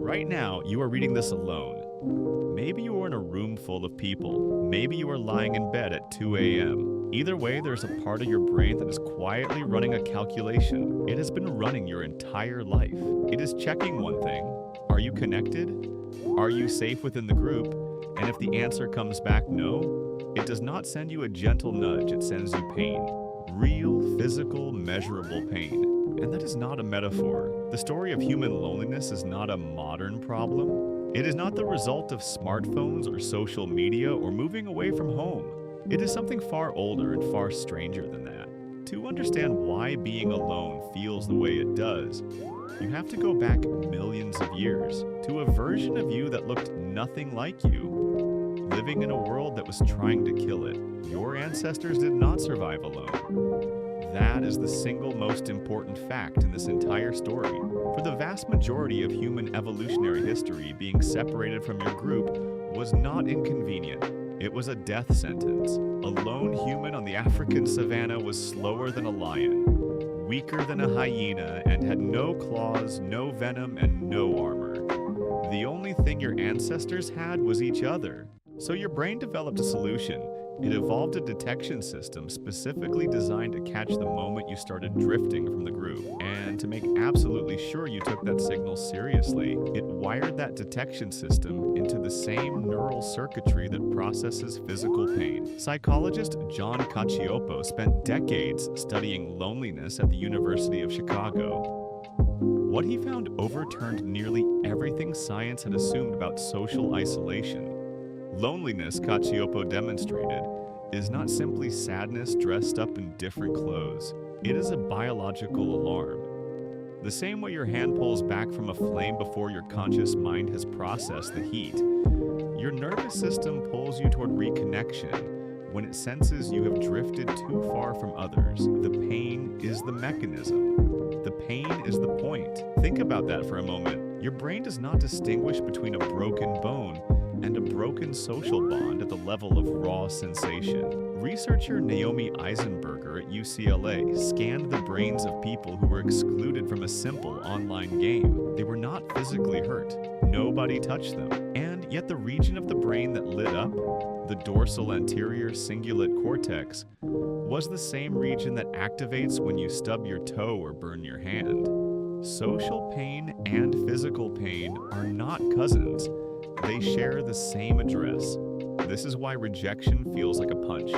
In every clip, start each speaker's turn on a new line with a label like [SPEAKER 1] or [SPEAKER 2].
[SPEAKER 1] Right now, you are reading this alone. Maybe you are in a room full of people. Maybe you are lying in bed at 2 a.m. Either way, there's a part of your brain that is quietly running a calculation. It has been running your entire life. It is checking one thing. Are you connected? Are you safe within the group? And if the answer comes back no, it does not send you a gentle nudge, it sends you pain. Real, physical, measurable pain. And that is not a metaphor. The story of human loneliness is not a modern problem. It is not the result of smartphones or social media or moving away from home. It is something far older and far stranger than that. To understand why being alone feels the way it does, you have to go back millions of years to a version of you that looked nothing like you, living in a world that was trying to kill it. Your ancestors did not survive alone. That is the single most important fact in this entire story. For the vast majority of human evolutionary history, being separated from your group was not inconvenient. It was a death sentence. A lone human on the African savanna was slower than a lion, weaker than a hyena, and had no claws, no venom, and no armor. The only thing your ancestors had was each other. So your brain developed a solution. It evolved a detection system specifically designed to catch the moment you started drifting from the group. And to make absolutely sure you took that signal seriously, it wired that detection system into the same neural circuitry that processes physical pain. Psychologist John Cacioppo spent decades studying loneliness at the University of Chicago. What he found overturned nearly everything science had assumed about social isolation. Loneliness, Cacioppo demonstrated, is not simply sadness dressed up in different clothes. It is a biological alarm. The same way your hand pulls back from a flame before your conscious mind has processed the heat, your nervous system pulls you toward reconnection when it senses you have drifted too far from others. The pain is the mechanism. The pain is the point. Think about that for a moment. Your brain does not distinguish between a broken bone and a broken social bond at the level of raw sensation. Researcher Naomi Eisenberger at UCLA scanned the brains of people who were excluded from a simple online game. They were not physically hurt. Nobody touched them. And yet the region of the brain that lit up, the dorsal anterior cingulate cortex, was the same region that activates when you stub your toe or burn your hand. Social pain and physical pain are not cousins. They share the same address. This is why rejection feels like a punch.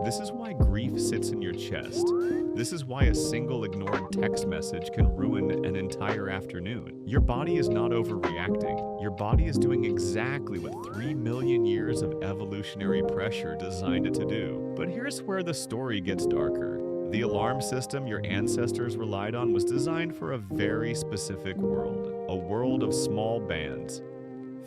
[SPEAKER 1] This is why grief sits in your chest. This is why a single ignored text message can ruin an entire afternoon. Your body is not overreacting. Your body is doing exactly what 3 million years of evolutionary pressure designed it to do. But here's where the story gets darker. The alarm system your ancestors relied on was designed for a very specific world. A world of small bands.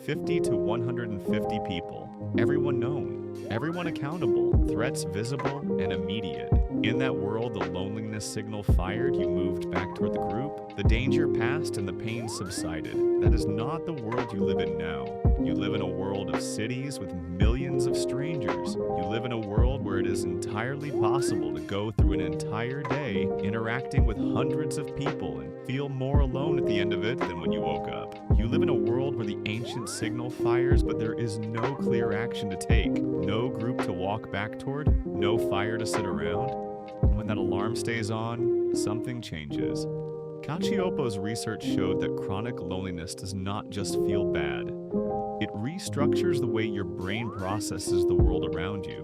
[SPEAKER 1] 50 to 150 people, everyone known, everyone accountable, threats visible and immediate. In that world, the loneliness signal fired, you moved back toward the group. The danger passed and the pain subsided. That is not the world you live in now. You live in a world of cities with millions of strangers. You live in a world where it is entirely possible to go through an entire day interacting with hundreds of people and feel more alone at the end of it than when you woke up. You live in a world where the ancient signal fires, but there is no clear action to take, no group to walk back toward, no fire to sit around. And when that alarm stays on, something changes. Cacioppo's research showed that chronic loneliness does not just feel bad. It restructures the way your brain processes the world around you.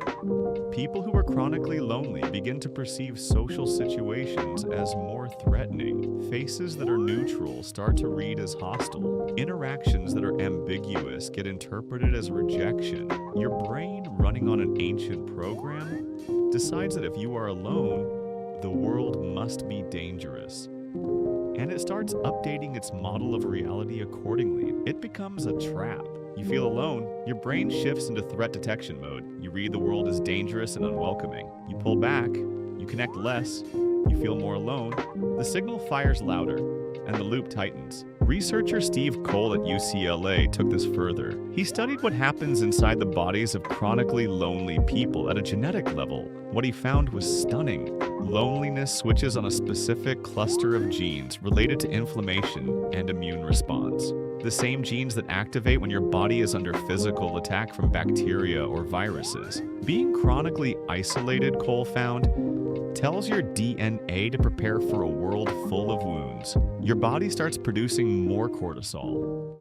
[SPEAKER 1] People who are chronically lonely begin to perceive social situations as more threatening. Faces that are neutral start to read as hostile. Interactions that are ambiguous get interpreted as rejection. Your brain, running on an ancient program, decides that if you are alone, the world must be dangerous. And it starts updating its model of reality accordingly. It becomes a trap. You feel alone, your brain shifts into threat detection mode. You read the world as dangerous and unwelcoming. You pull back, you connect less, you feel more alone. The signal fires louder, and the loop tightens. Researcher Steve Cole at UCLA took this further. He studied what happens inside the bodies of chronically lonely people at a genetic level. What he found was stunning. Loneliness switches on a specific cluster of genes related to inflammation and immune response. the same genes that activate when your body is under physical attack from bacteria or viruses. Being chronically isolated, Cole found, tells your DNA to prepare for a world full of wounds. Your body starts producing more cortisol.